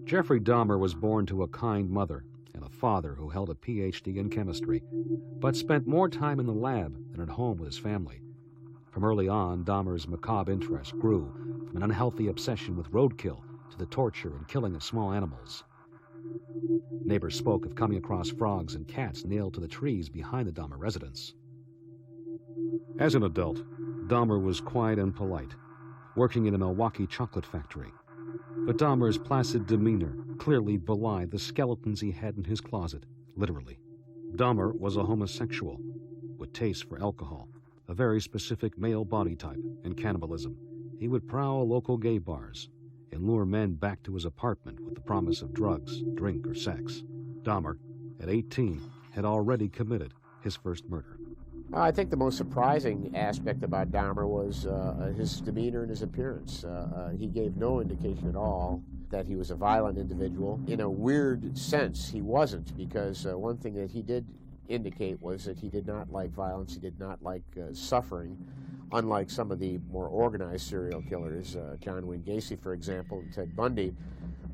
Jeffrey Dahmer was born to a kind mother and a father who held a Ph.D. in chemistry, but spent more time in the lab than at home with his family. From early on, Dahmer's macabre interest grew from an unhealthy obsession with roadkill to the torture and killing of small animals. Neighbors spoke of coming across frogs and cats nailed to the trees behind the Dahmer residence. As an adult, Dahmer was quiet and polite, working in a Milwaukee chocolate factory. But Dahmer's placid demeanor clearly belied the skeletons he had in his closet, literally. Dahmer was a homosexual with taste for alcohol, a very specific male body type, and cannibalism. He would prowl local gay bars and lure men back to his apartment with the promise of drugs, drink, or sex. Dahmer, at 18, had already committed his first murder. I think the most surprising aspect about Dahmer was his demeanor and his appearance. He gave no indication at all that he was a violent individual. In a weird sense, he wasn't, because one thing that he did indicate was that he did not like violence, he did not like suffering, unlike some of the more organized serial killers, John Wayne Gacy, for example, and Ted Bundy,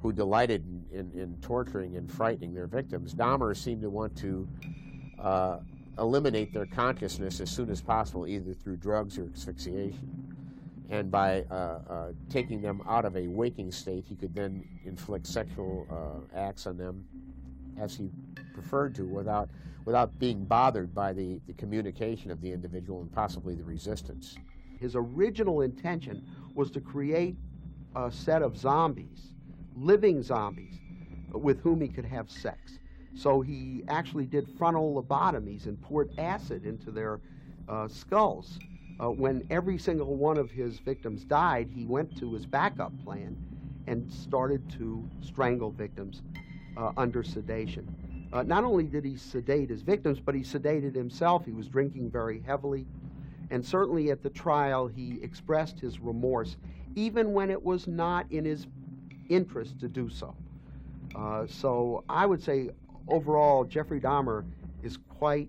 who delighted in torturing and frightening their victims. Dahmer seemed to want to eliminate their consciousness as soon as possible, either through drugs or asphyxiation. And by taking them out of a waking state, he could then inflict sexual acts on them as he preferred to, without being bothered by the communication of the individual and possibly the resistance. His original intention was to create a set of zombies, living zombies, with whom he could have sex. So he actually did frontal lobotomies and poured acid into their skulls. When every single one of his victims died, he went to his backup plan and started to strangle victims under sedation. Not only did he sedate his victims, but he sedated himself. He was drinking very heavily. And certainly at the trial, he expressed his remorse, even when it was not in his interest to do so. So I would say, overall, Jeffrey Dahmer is quite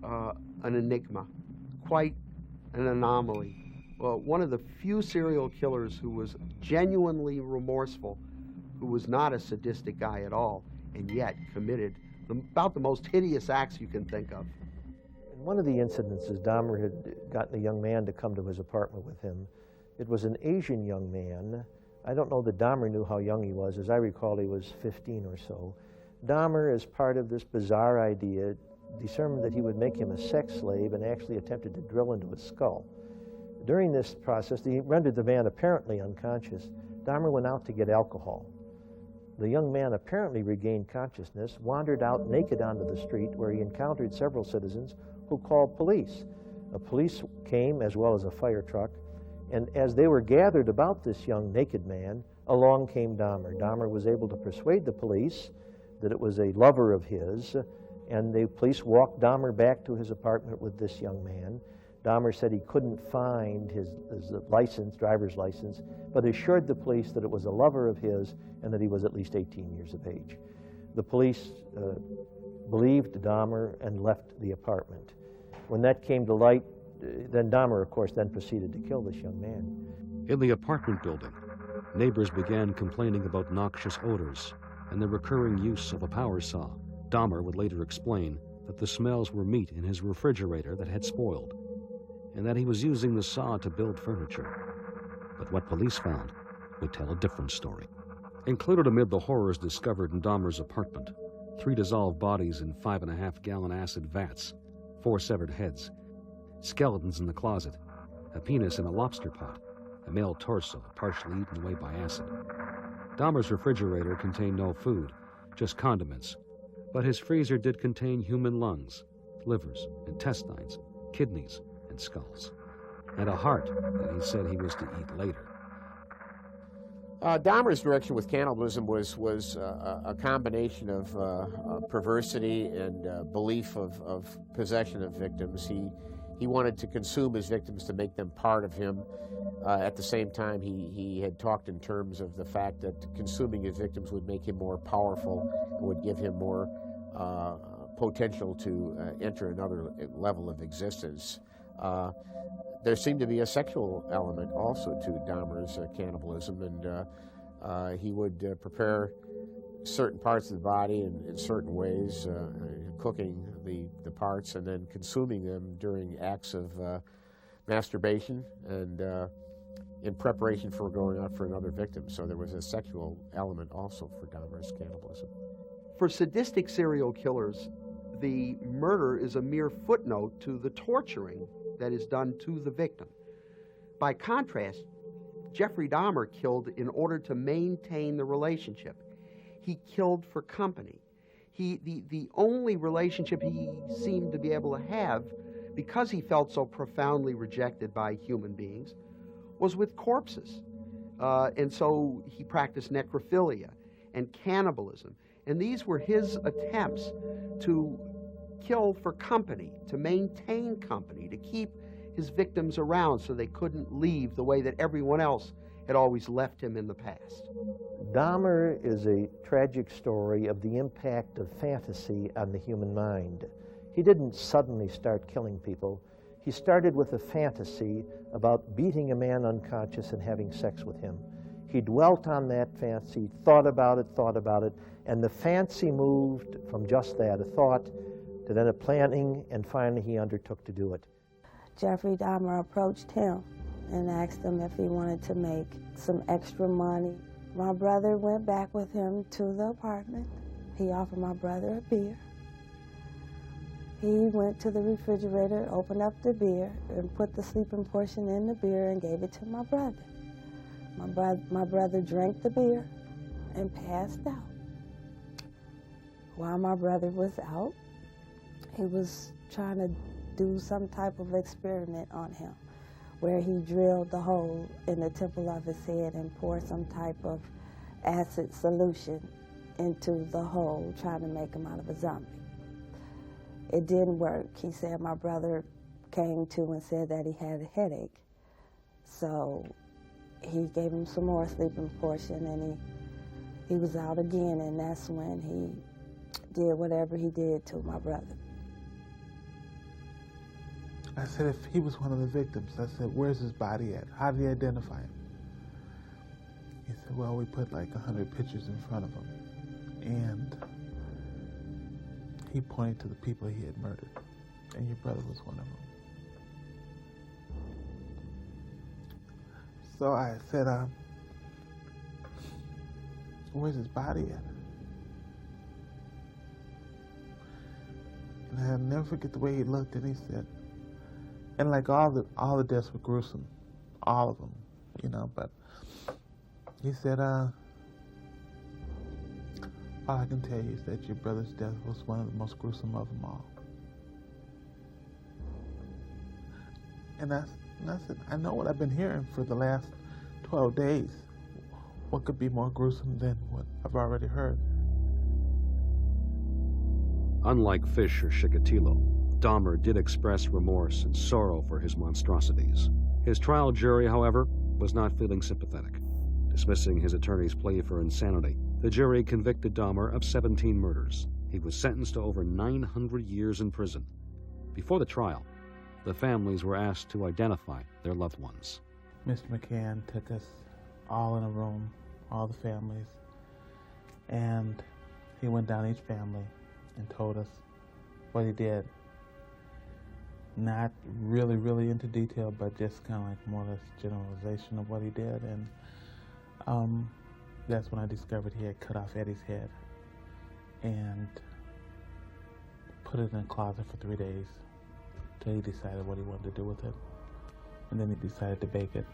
an enigma, quite an anomaly. One of the few serial killers who was genuinely remorseful, who was not a sadistic guy at all, and yet committed about the most hideous acts you can think of. In one of the incidences, Dahmer had gotten a young man to come to his apartment with him. It was an Asian young man. I don't know that Dahmer knew how young he was. As I recall, he was 15 or so. Dahmer, as part of this bizarre idea, determined that he would make him a sex slave and actually attempted to drill into his skull. During this process, he rendered the man apparently unconscious. Dahmer went out to get alcohol. The young man apparently regained consciousness, wandered out naked onto the street, where he encountered several citizens who called police. The police came, as well as a fire truck, and as they were gathered about this young naked man, along came Dahmer. Dahmer was able to persuade the police that it was a lover of his, and the police walked Dahmer back to his apartment with this young man. Dahmer said he couldn't find his license, driver's license, but assured the police that it was a lover of his and that he was at least 18 years of age. The police believed Dahmer and left the apartment. When that came to light, then Dahmer, of course, then proceeded to kill this young man. In the apartment building, neighbors began complaining about noxious odors and the recurring use of a power saw. Dahmer would later explain that the smells were meat in his refrigerator that had spoiled, and that he was using the saw to build furniture. But what police found would tell a different story. Included amid the horrors discovered in Dahmer's apartment, 3 dissolved bodies in 5.5-gallon acid vats, 4 severed heads, skeletons in the closet, a penis in a lobster pot, a male torso partially eaten away by acid. Dahmer's refrigerator contained no food, just condiments, but his freezer did contain human lungs, livers, intestines, kidneys, and skulls, and a heart that he said he was to eat later. Dahmer's direction with cannibalism was a combination of perversity and belief of possession of victims. He wanted to consume his victims to make them part of him. At the same time, he had talked in terms of the fact that consuming his victims would make him more powerful, would give him more potential to enter another level of existence. There seemed to be a sexual element also to Dahmer's cannibalism, and he would prepare certain parts of the body in certain ways, cooking the parts and then consuming them during acts of masturbation and in preparation for going out for another victim. So there was a sexual element also for Dahmer's cannibalism. For sadistic serial killers, the murder is a mere footnote to the torturing that is done to the victim. By contrast, Jeffrey Dahmer killed in order to maintain the relationship. He killed for company. The only relationship he seemed to be able to have, because he felt so profoundly rejected by human beings, was with corpses. And so he practiced necrophilia and cannibalism. And these were his attempts to kill for company, to maintain company, to keep his victims around so they couldn't leave the way that everyone else had always left him in the past. Dahmer is a tragic story of the impact of fantasy on the human mind. He didn't suddenly start killing people. He started with a fantasy about beating a man unconscious and having sex with him. He dwelt on that fantasy, thought about it, and the fancy moved from just that, a thought, to then a planning, and finally he undertook to do it. Jeffrey Dahmer approached him and asked him if he wanted to make some extra money. My brother went back with him to the apartment. He offered my brother a beer. He went to the refrigerator, opened up the beer, and put the sleeping portion in the beer and gave it to my brother. My brother drank the beer and passed out. While my brother was out, he was trying to do some type of experiment on him, where he drilled the hole in the temple of his head and poured some type of acid solution into the hole, trying to make him out of a zombie. It didn't work. He said my brother came to and said that he had a headache. So he gave him some more sleeping portion, and he was out again, and that's when he did whatever he did to my brother. I said, if he was one of the victims, I said, where's his body at? How did he identify him? He said, well, we put like 100 pictures in front of him. And he pointed to the people he had murdered. And your brother was one of them. So I said, where's his body at? And I'll never forget the way he looked, and he said, and like all the deaths were gruesome, all of them, you know, but he said, all I can tell you is that your brother's death was one of the most gruesome of them all. And I said, I know what I've been hearing for the last 12 days. What could be more gruesome than what I've already heard? Unlike Fish or Chikatilo, Dahmer did express remorse and sorrow for his monstrosities. His trial jury, however, was not feeling sympathetic. Dismissing his attorney's plea for insanity, the jury convicted Dahmer of 17 murders. He was sentenced to over 900 years in prison. Before the trial, the families were asked to identify their loved ones. Mr. McCann took us all in a room, all the families, and he went down each family and told us what he did. Not really into detail, but just kind of like more or less generalization of what he did. And that's when I discovered he had cut off Eddie's head and put it in a closet for 3 days till he decided what he wanted to do with it. And then he decided to bake it.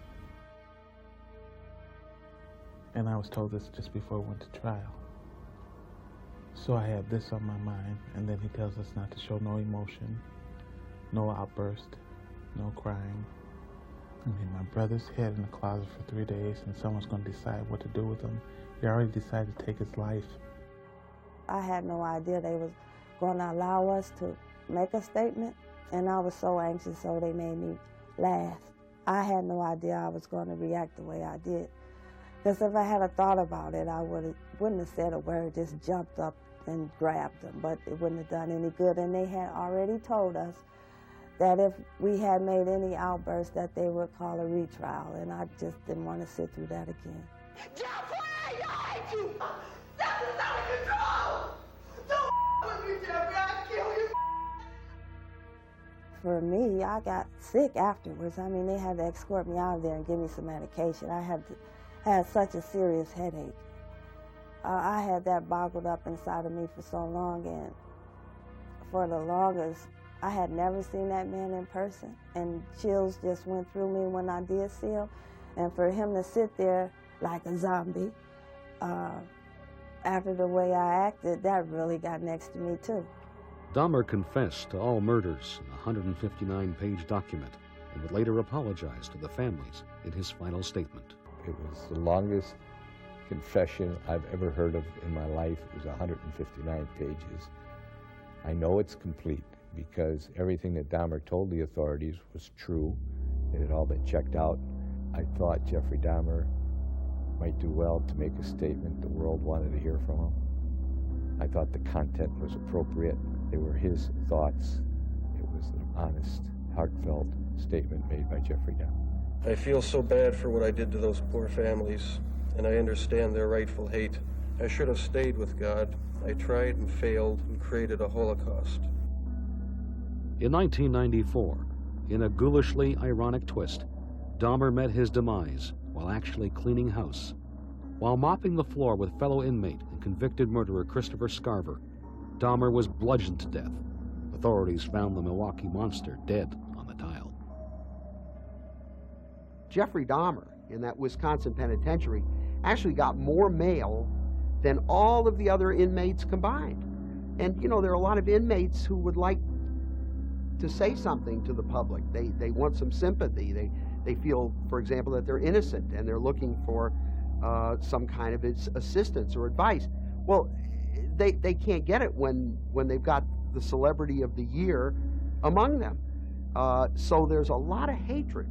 And I was told this just before we went to trial. So I had this on my mind, and then he tells us not to show no emotion, no outburst, no crying. I mean, my brother's head in the closet for 3 days, and someone's going to decide what to do with him. He already decided to take his life. I had no idea they was going to allow us to make a statement, and I was so anxious, so they made me laugh. I had no idea I was going to react the way I did. Because if I had a thought about it, I wouldn't have said a word, just jumped up and grabbed them, but it wouldn't have done any good. And they had already told us that if we had made any outbursts that they would call a retrial, and I just didn't want to sit through that again. Jeffrey, I hate you! This is out of control! Don't with me, Jeffrey, I'll kill you! For me, I got sick afterwards. I mean, they had to escort me out of there and give me some medication. I had such a serious headache. I had that boggled up inside of me for so long, and for the longest, I had never seen that man in person, and chills just went through me when I did see him. And for him to sit there like a zombie after the way I acted, that really got next to me too. Dahmer confessed to all murders in a 159-page document and would later apologize to the families in his final statement. It was the longest confession I've ever heard of in my life. It was 159 pages. I know it's complete because everything that Dahmer told the authorities was true. It had all been checked out. I thought Jeffrey Dahmer might do well to make a statement the world wanted to hear from him. I thought the content was appropriate. They were his thoughts. It was an honest, heartfelt statement made by Jeffrey Dahmer. I feel so bad for what I did to those poor families, and I understand their rightful hate. I should have stayed with God. I tried and failed and created a Holocaust. In 1994, in a ghoulishly ironic twist, Dahmer met his demise while actually cleaning house. While mopping the floor with fellow inmate and convicted murderer Christopher Scarver, Dahmer was bludgeoned to death. Authorities found the Milwaukee monster dead on the tile. Jeffrey Dahmer in that Wisconsin penitentiary actually got more mail than all of the other inmates combined. And, you know, there are a lot of inmates who would like to say something to the public. They want some sympathy. They feel, for example, that they're innocent and they're looking for some kind of assistance or advice. Well, they can't get it when they've got the celebrity of the year among them. So there's a lot of hatred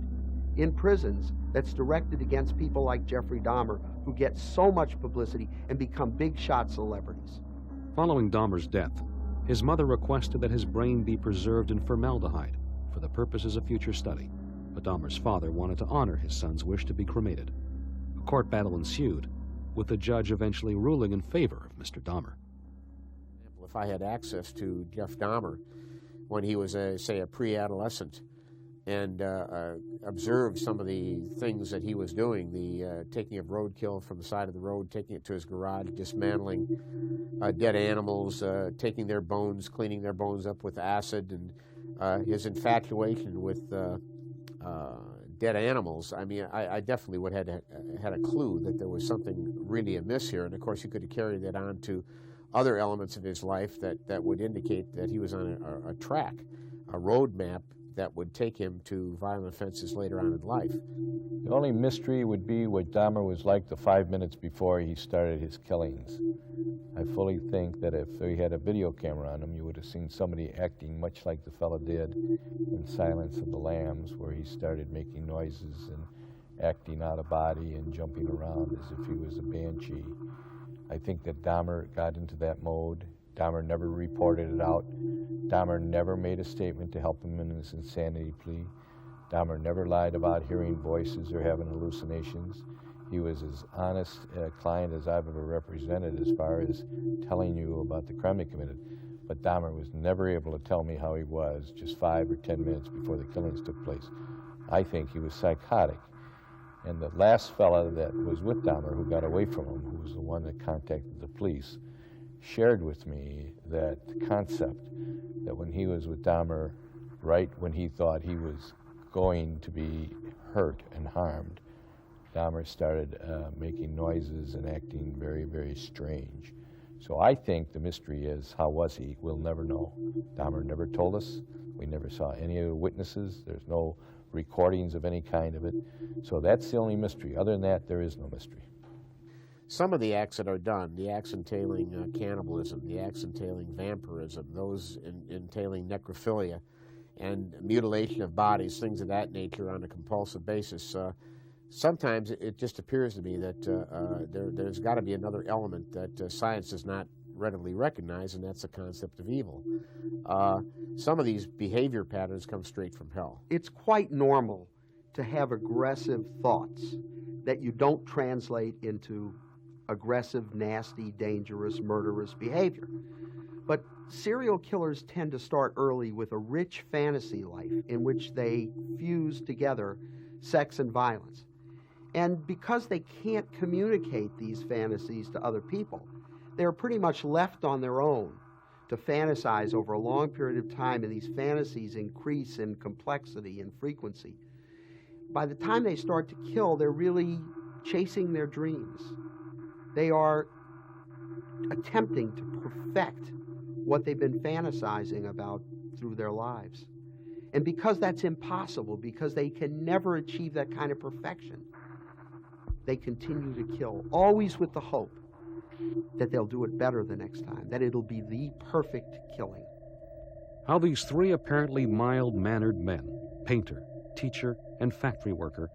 in prisons that's directed against people like Jeffrey Dahmer, who get so much publicity and become big shot celebrities. Following Dahmer's death, his mother requested that his brain be preserved in formaldehyde for the purposes of future study, but Dahmer's father wanted to honor his son's wish to be cremated. A court battle ensued, with the judge eventually ruling in favor of Mr. Dahmer. If I had access to Jeff Dahmer when he was, say, a pre-adolescent, and observed some of the things that he was doing, the taking of roadkill from the side of the road, taking it to his garage, dismantling dead animals, taking their bones, cleaning their bones up with acid, and his infatuation with dead animals. I mean, I definitely would have had a clue that there was something really amiss here, and of course you could have carried that on to other elements of his life that would indicate that he was on a track, a road map that would take him to violent offenses later on in life. The only mystery would be what Dahmer was like the 5 minutes before he started his killings. I fully think that if he had a video camera on him, you would have seen somebody acting much like the fellow did in Silence of the Lambs, where he started making noises and acting out of body and jumping around as if he was a banshee. I think that Dahmer got into that mode. Dahmer never reported it out. Dahmer never made a statement to help him in his insanity plea. Dahmer never lied about hearing voices or having hallucinations. He was as honest a client as I've ever represented as far as telling you about the crime he committed. But Dahmer was never able to tell me how he was just 5 or 10 minutes before the killings took place. I think he was psychotic. And the last fella that was with Dahmer, who got away from him, who was the one that contacted the police, shared with me that concept that when he was with Dahmer, right when he thought he was going to be hurt and harmed, Dahmer started making noises and acting very, very strange. So I think the mystery is, how was he? We'll never know. Dahmer never told us. We never saw any of the witnesses. There's no recordings of any kind of it. So that's the only mystery. Other than that, there is no mystery. Some of the acts that are done, the acts entailing cannibalism, the acts entailing vampirism, those entailing necrophilia, and mutilation of bodies, things of that nature on a compulsive basis, sometimes it just appears to me that there's got to be another element that science has not readily recognize, and that's the concept of evil. Some of these behavior patterns come straight from hell. It's quite normal to have aggressive thoughts that you don't translate into aggressive, nasty, dangerous, murderous behavior. But serial killers tend to start early with a rich fantasy life in which they fuse together sex and violence. And because they can't communicate these fantasies to other people, they're pretty much left on their own to fantasize over a long period of time, and these fantasies increase in complexity and frequency. By the time they start to kill, they're really chasing their dreams. They are attempting to perfect what they've been fantasizing about through their lives. And because that's impossible, because they can never achieve that kind of perfection, they continue to kill, always with the hope that they'll do it better the next time, that it'll be the perfect killing. How these three apparently mild-mannered men, painter, teacher, and factory worker,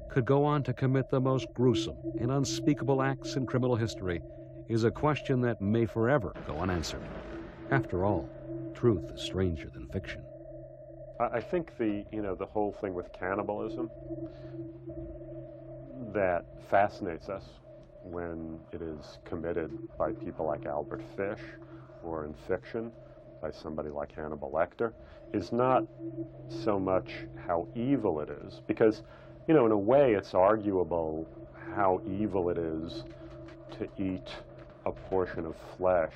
could go on to commit the most gruesome and unspeakable acts in criminal history is a question that may forever go unanswered. After all, truth is stranger than fiction. I think the whole thing with cannibalism that fascinates us when it is committed by people like Albert Fish, or in fiction by somebody like Hannibal Lecter, is not so much how evil it is, because in a way it's arguable how evil it is to eat a portion of flesh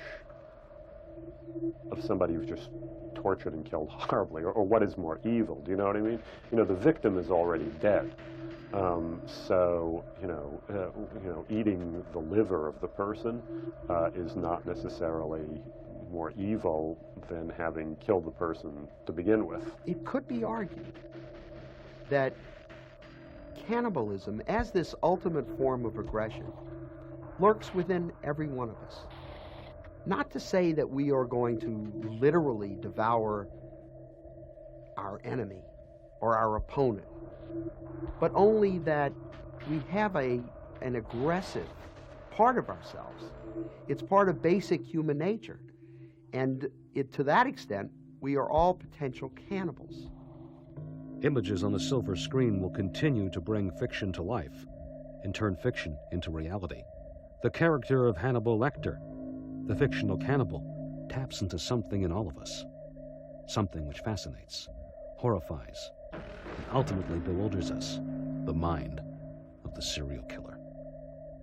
of somebody you've just tortured and killed horribly, or what is more evil, do you know what I mean? The victim is already dead. So eating the liver of the person is not necessarily more evil than having killed the person to begin with. It could be argued that cannibalism, as this ultimate form of aggression, lurks within every one of us. Not to say that we are going to literally devour our enemy or our opponent, but only that we have an aggressive part of ourselves. It's part of basic human nature. And to that extent, we are all potential cannibals. Images on the silver screen will continue to bring fiction to life and turn fiction into reality. The character of Hannibal Lecter, the fictional cannibal, taps into something in all of us, something which fascinates, horrifies, and ultimately bewilders us, the mind of the serial killer.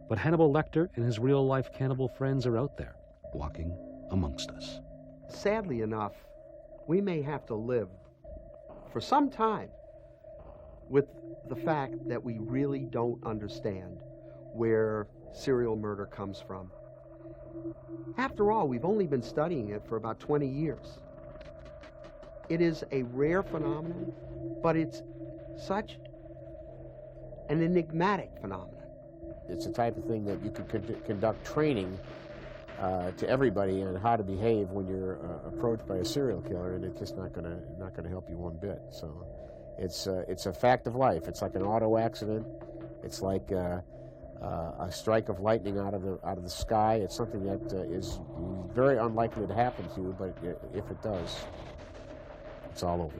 But Hannibal Lecter and his real-life cannibal friends are out there, walking amongst us. Sadly enough, we may have to live for some time with the fact that we really don't understand where serial murder comes from. After all, we've only been studying it for about 20 years. It is a rare phenomenon, but it's such an enigmatic phenomenon. It's the type of thing that you could conduct training to everybody on how to behave when you're approached by a serial killer, and it's just not gonna help you one bit. So it's a fact of life. It's like an auto accident. It's like a strike of lightning out of the sky. It's something that is very unlikely to happen to you, but if it does, it's all over.